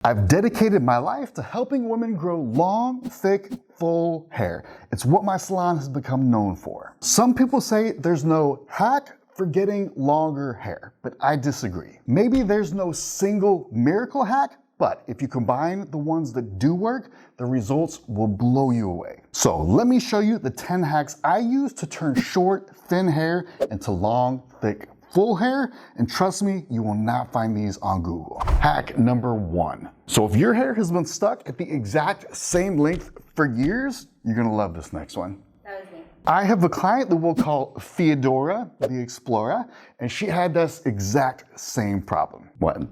I've dedicated my life to helping women grow long, thick, full hair. It's what my salon has become known for. Some people say there's no hack for getting longer hair, but I disagree. Maybe there's no single miracle hack, but if you combine the ones that do work, the results will blow you away. So let me show you the 10 hacks I use to turn short, thin hair into long, thick, full hair, and trust me, you will not find these on Google. Hack number 1. So if your hair has been stuck at the exact same length for years, you're gonna love this next one. That was me. I have a client that we'll call Theodora the Explorer, and she had this exact same problem. What?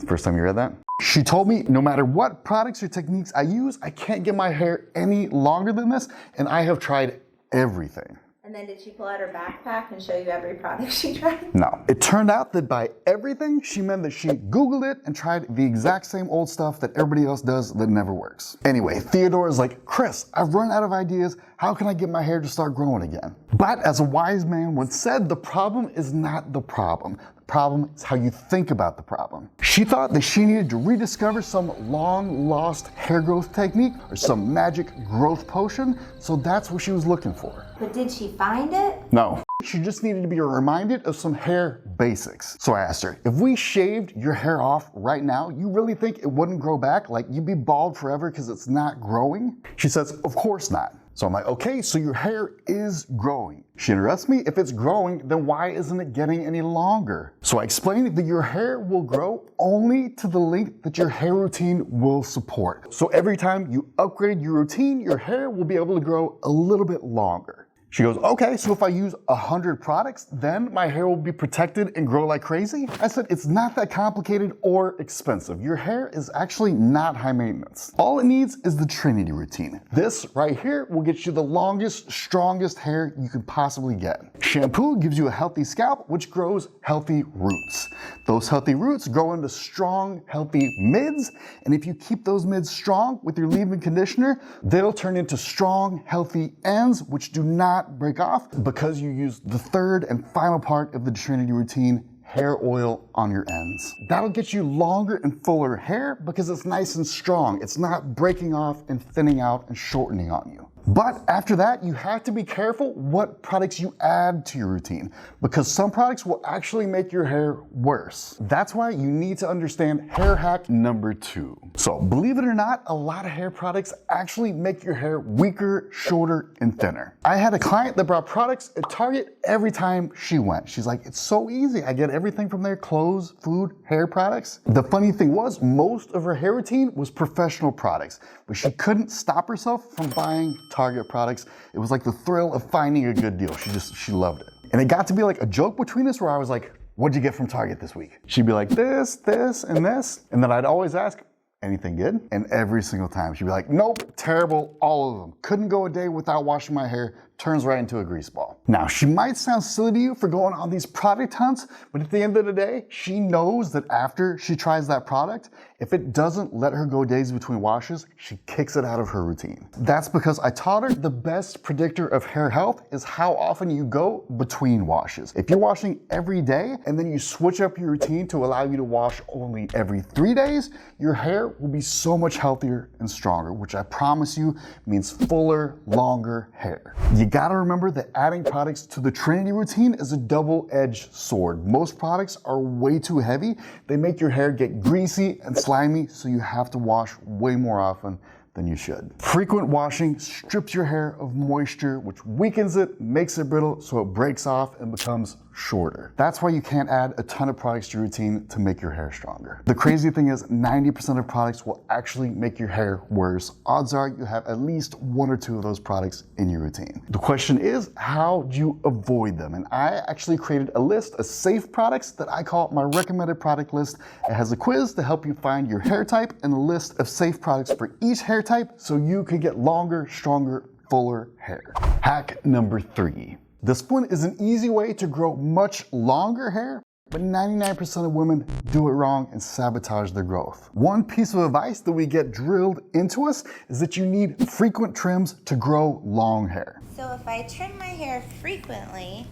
First time you read that? She told me no matter what products or techniques I use, I can't get my hair any longer than this, and I have tried everything. And then did she pull out her backpack and show you every product she tried? No. It turned out that by everything, she meant that she Googled it and tried the exact same old stuff that everybody else does that never works. Anyway, Theodora's like, Chris, I've run out of ideas. How can I get my hair to start growing again? But as a wise man once said, the problem is not the problem. The problem is how you think about the problem. She thought that she needed to rediscover some long lost hair growth technique or some magic growth potion, so that's what she was looking for. But did she find it? No. She just needed to be reminded of some hair basics. So I asked her, if we shaved your hair off right now, you really think it wouldn't grow back? Like you'd be bald forever because it's not growing? She says, of course not. So I'm like, okay, so your hair is growing. She interrupts me, if it's growing, then why isn't it getting any longer? So I explained that your hair will grow only to the length that your hair routine will support. So every time you upgrade your routine, your hair will be able to grow a little bit longer. She goes, okay, so if I use 100 products, then my hair will be protected and grow like crazy? I said, it's not that complicated or expensive. Your hair is actually not high maintenance. All it needs is the Trinity routine. This right here will get you the longest, strongest hair you can possibly get. Shampoo gives you a healthy scalp, which grows healthy roots. Those healthy roots grow into strong, healthy mids, and if you keep those mids strong with your leave-in conditioner, they'll turn into strong, healthy ends, which do not break off because you use the third and final part of the Trinity routine, hair oil on your ends. That'll get you longer and fuller hair because it's nice and strong. It's not breaking off and thinning out and shortening on you. But after that, you have to be careful what products you add to your routine because some products will actually make your hair worse. That's why you need to understand hair hack number 2. So believe it or not, a lot of hair products actually make your hair weaker, shorter, and thinner. I had a client that brought products at Target every time she went. She's like, it's so easy. I get everything from there, clothes, food, hair products. The funny thing was most of her hair routine was professional products, but she couldn't stop herself from buying Target products. It was like the thrill of finding a good deal. She loved it. And it got to be like a joke between us where I was like, what'd you get from Target this week? She'd be like, this, and this. And then I'd always ask, anything good? And every single time she'd be like, nope, terrible, all of them. Couldn't go a day without washing my hair. Turns right into a grease ball. Now, she might sound silly to you for going on these product hunts, but at the end of the day, she knows that after she tries that product, if it doesn't let her go days between washes, she kicks it out of her routine. That's because I taught her the best predictor of hair health is how often you go between washes. If you're washing every day and then you switch up your routine to allow you to wash only every 3 days, your hair will be so much healthier and stronger, which I promise you means fuller, longer hair. You gotta remember that adding products to the Trinity routine is a double-edged sword. Most products are way too heavy. They make your hair get greasy and slimy, so you have to wash way more often than you should. Frequent washing strips your hair of moisture, which weakens it, makes it brittle, so it breaks off and becomes shorter. That's why you can't add a ton of products to your routine to make your hair stronger. The crazy thing is 90% of products will actually make your hair worse. Odds are you have at least 1 or 2 of those products in your routine. The question is, how do you avoid them? And I actually created a list of safe products that I call my recommended product list. It has a quiz to help you find your hair type and a list of safe products for each hair type so you can get longer, stronger, fuller hair. Hack number 3. This one is an easy way to grow much longer hair, but 99% of women do it wrong and sabotage their growth. One piece of advice that we get drilled into us is that you need frequent trims to grow long hair. So if I trim my hair frequently,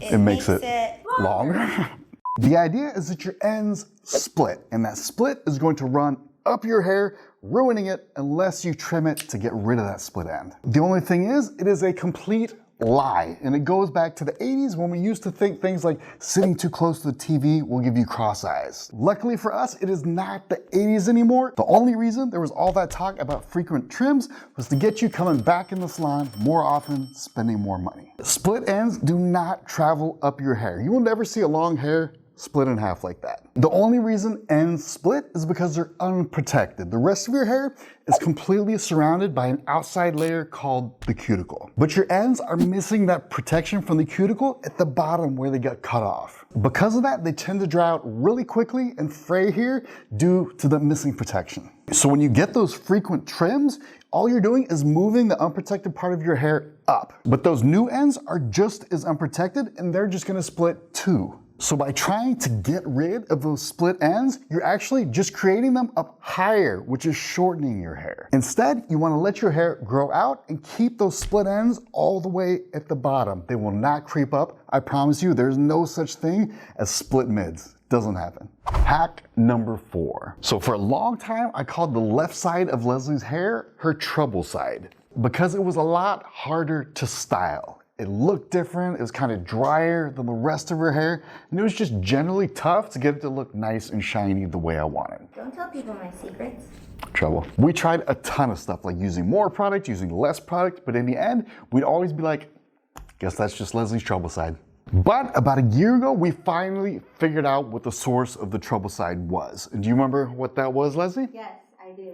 It makes it longer. The idea is that your ends split, and that split is going to run up your hair, ruining it unless you trim it to get rid of that split end. The only thing is, it is a complete lie, and it goes back to the 80s when we used to think things like sitting too close to the TV will give you cross eyes. Luckily for us, it is not the 80s anymore. The only reason there was all that talk about frequent trims was to get you coming back in the salon more often, spending more money. Split ends do not travel up your hair. You will never see a long hair split in half like that. The only reason ends split is because they're unprotected. The rest of your hair is completely surrounded by an outside layer called the cuticle. But your ends are missing that protection from the cuticle at the bottom where they got cut off. Because of that, they tend to dry out really quickly and fray here due to the missing protection. So when you get those frequent trims, all you're doing is moving the unprotected part of your hair up. But those new ends are just as unprotected, and they're just gonna split too. So by trying to get rid of those split ends, you're actually just creating them up higher, which is shortening your hair. Instead, you want to let your hair grow out and keep those split ends all the way at the bottom. They will not creep up. I promise you, there's no such thing as split mids. Doesn't happen. Hack number 4. So for a long time, I called the left side of Leslie's hair her trouble side because it was a lot harder to style. It looked different, it was kind of drier than the rest of her hair, and it was just generally tough to get it to look nice and shiny the way I wanted. Don't tell people my secrets. Trouble. We tried a ton of stuff, like using more product, using less product, but in the end, we'd always be like, guess that's just Leslie's trouble side. But about a year ago, we finally figured out what the source of the trouble side was. And do you remember what that was, Leslie? Yes, I do.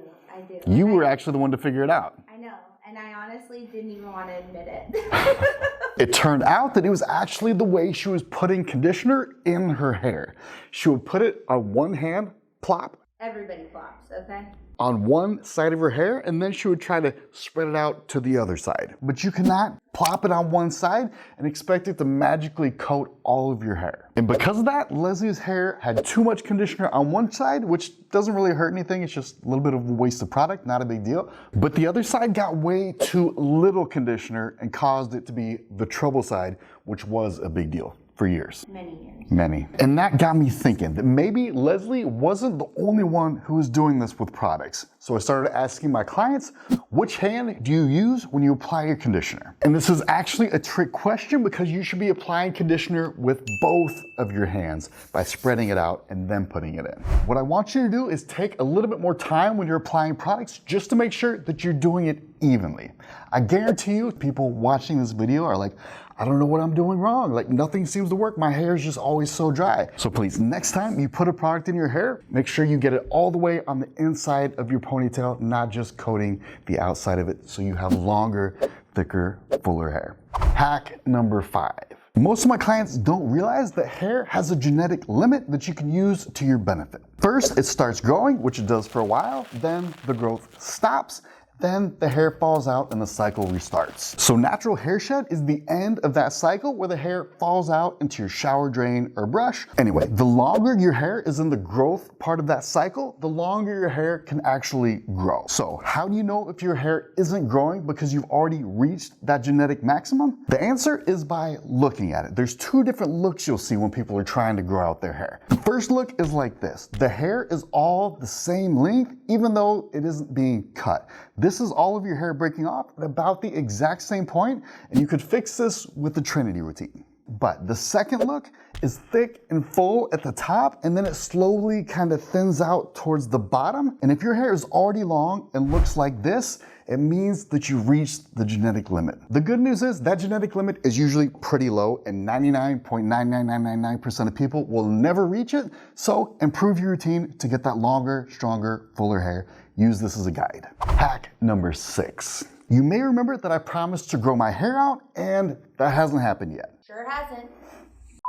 You were actually the one to figure it out. I know, and I honestly didn't even want to admit it. It turned out that it was actually the way she was putting conditioner in her hair. She would put it on one hand, plop, Everybody flops, okay? on one side of her hair, and then she would try to spread it out to the other side. But you cannot plop it on one side and expect it to magically coat all of your hair. And because of that, Leslie's hair had too much conditioner on one side, which doesn't really hurt anything. It's just a little bit of a waste of product, not a big deal. But the other side got way too little conditioner and caused it to be the trouble side, which was a big deal for years. Many. And that got me thinking that maybe Leslie wasn't the only one who was doing this with products. So I started asking my clients, which hand do you use when you apply your conditioner? And this is actually a trick question because you should be applying conditioner with both of your hands by spreading it out and then putting it in. What I want you to do is take a little bit more time when you're applying products just to make sure that you're doing it evenly. I guarantee you people watching this video are like, I don't know what I'm doing wrong. Like nothing seems to work. My hair is just always so dry. So please, next time you put a product in your hair, make sure you get it all the way on the inside of your ponytail, not just coating the outside of it so you have longer, thicker, fuller hair. Hack number 5. Most of my clients don't realize that hair has a genetic limit that you can use to your benefit. First, it starts growing, which it does for a while, then the growth stops, then the hair falls out and the cycle restarts. So natural hair shed is the end of that cycle where the hair falls out into your shower drain or brush. Anyway, the longer your hair is in the growth part of that cycle, the longer your hair can actually grow. So how do you know if your hair isn't growing because you've already reached that genetic maximum? The answer is by looking at it. There's 2 different looks you'll see when people are trying to grow out their hair. The first look is like this. The hair is all the same length even though it isn't being cut. This is all of your hair breaking off at about the exact same point, and you could fix this with the Trinity routine. But the second look is thick and full at the top, and then it slowly kind of thins out towards the bottom. And if your hair is already long and looks like this, it means that you've reached the genetic limit. The good news is that genetic limit is usually pretty low, and 99.99999% of people will never reach it. So improve your routine to get that longer, stronger, fuller hair. Use this as a guide. Hack number 6. You may remember that I promised to grow my hair out, and that hasn't happened yet. Sure hasn't.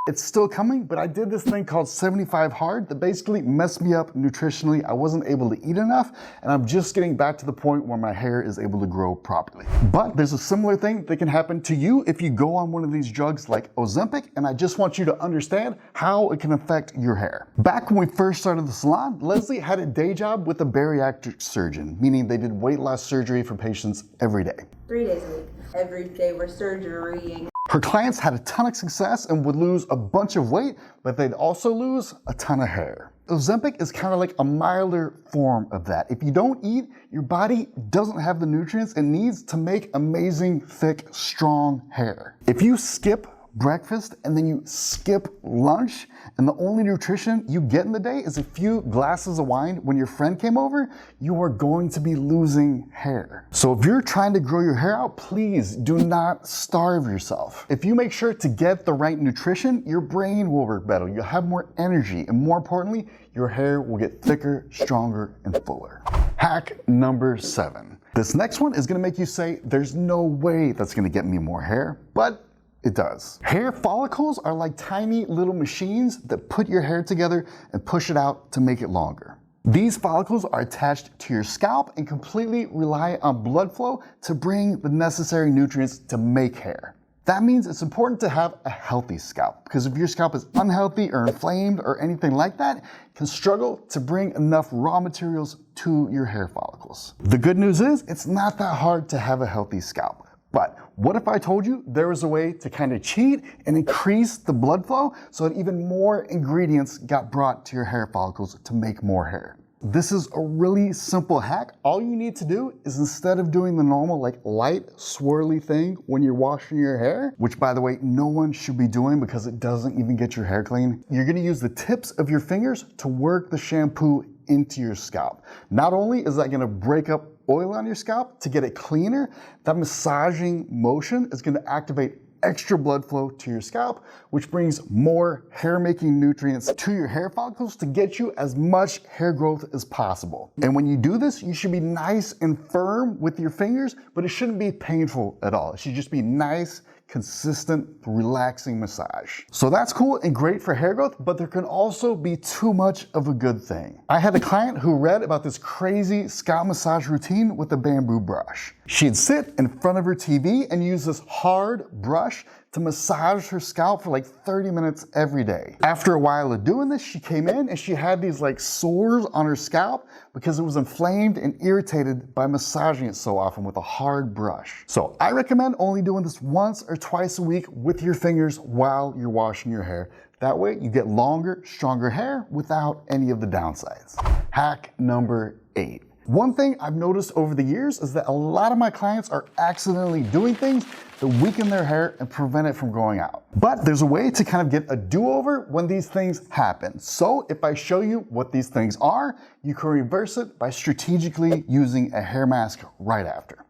It's still coming, but I did this thing called 75 Hard that basically messed me up nutritionally. I wasn't able to eat enough, and I'm just getting back to the point where my hair is able to grow properly. But there's a similar thing that can happen to you if you go on one of these drugs like Ozempic, and I just want you to understand how it can affect your hair. Back when we first started the salon, Leslie had a day job with a bariatric surgeon, meaning they did weight loss surgery for patients every day. 3 days a week. Every day we're surgerying. Her clients had a ton of success and would lose a bunch of weight, but they'd also lose a ton of hair. Ozempic is kind of like a milder form of that. If you don't eat, your body doesn't have the nutrients it needs to make amazing, thick, strong hair. If you skip breakfast and then you skip lunch and the only nutrition you get in the day is a few glasses of wine when your friend came over, you are going to be losing hair. So if you're trying to grow your hair out, please do not starve yourself. If you make sure to get the right nutrition, your brain will work better, you'll have more energy, and more importantly, your hair will get thicker, stronger, and fuller. Hack number 7. This next one is gonna make you say, there's no way that's gonna get me more hair, but it does. Hair follicles are like tiny little machines that put your hair together and push it out to make it longer. These follicles are attached to your scalp and completely rely on blood flow to bring the necessary nutrients to make hair. That means it's important to have a healthy scalp, because if your scalp is unhealthy or inflamed or anything like that, it can struggle to bring enough raw materials to your hair follicles. The good news is it's not that hard to have a healthy scalp. But what if I told you there was a way to kind of cheat and increase the blood flow so that even more ingredients got brought to your hair follicles to make more hair? This is a really simple hack. All you need to do is, instead of doing the normal like light swirly thing when you're washing your hair, which by the way, no one should be doing because it doesn't even get your hair clean, you're gonna use the tips of your fingers to work the shampoo into your scalp. Not only is that gonna break up oil on your scalp to get it cleaner, that massaging motion is gonna activate extra blood flow to your scalp, which brings more hair-making nutrients to your hair follicles to get you as much hair growth as possible. And when you do this, you should be nice and firm with your fingers, but it shouldn't be painful at all. It should just be nice, consistent, relaxing massage. So that's cool and great for hair growth, but there can also be too much of a good thing. I had a client who read about this crazy scalp massage routine with a bamboo brush. She'd sit in front of her TV and use this hard brush to massage her scalp for like 30 minutes every day. After a while of doing this, she came in and she had these like sores on her scalp because it was inflamed and irritated by massaging it so often with a hard brush. So I recommend only doing this once or twice a week with your fingers while you're washing your hair. That way you get longer, stronger hair without any of the downsides. Hack number 8. One thing I've noticed over the years is that a lot of my clients are accidentally doing things that weaken their hair and prevent it from growing out. But there's a way to kind of get a do-over when these things happen. So if I show you what these things are, you can reverse it by strategically using a hair mask right after.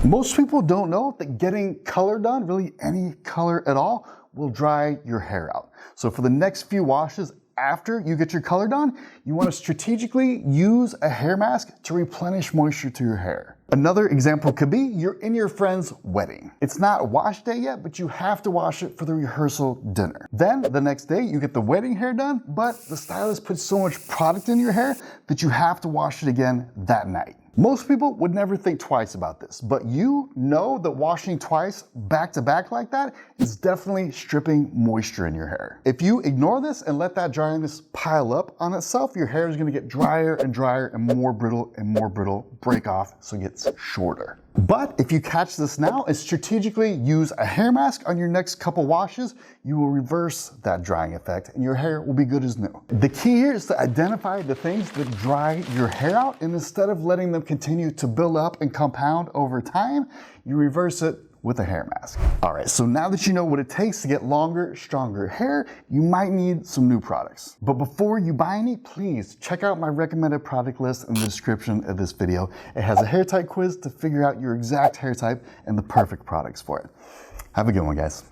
Most people don't know that getting color done, really any color at all, will dry your hair out. So for the next few washes after you get your color done, you want to strategically use a hair mask to replenish moisture to your hair. Another example could be you're in your friend's wedding. It's not wash day yet, but you have to wash it for the rehearsal dinner. Then the next day you get the wedding hair done, but the stylist puts so much product in your hair that you have to wash it again that night. Most people would never think twice about this, but you know that washing twice back to back like that is definitely stripping moisture in your hair. If you ignore this and let that dryness pile up on itself, your hair is gonna get drier and drier and more brittle, break off, so it gets shorter. But if you catch this now and strategically use a hair mask on your next couple washes, you will reverse that drying effect and your hair will be good as new. The key here is to identify the things that dry your hair out, and instead of letting them continue to build up and compound over time, you reverse it with a hair mask. All right, so now that you know what it takes to get longer, stronger hair, you might need some new products. But before you buy any, please check out my recommended product list in the description of this video. It has a hair type quiz to figure out your exact hair type and the perfect products for it. Have a good one, guys.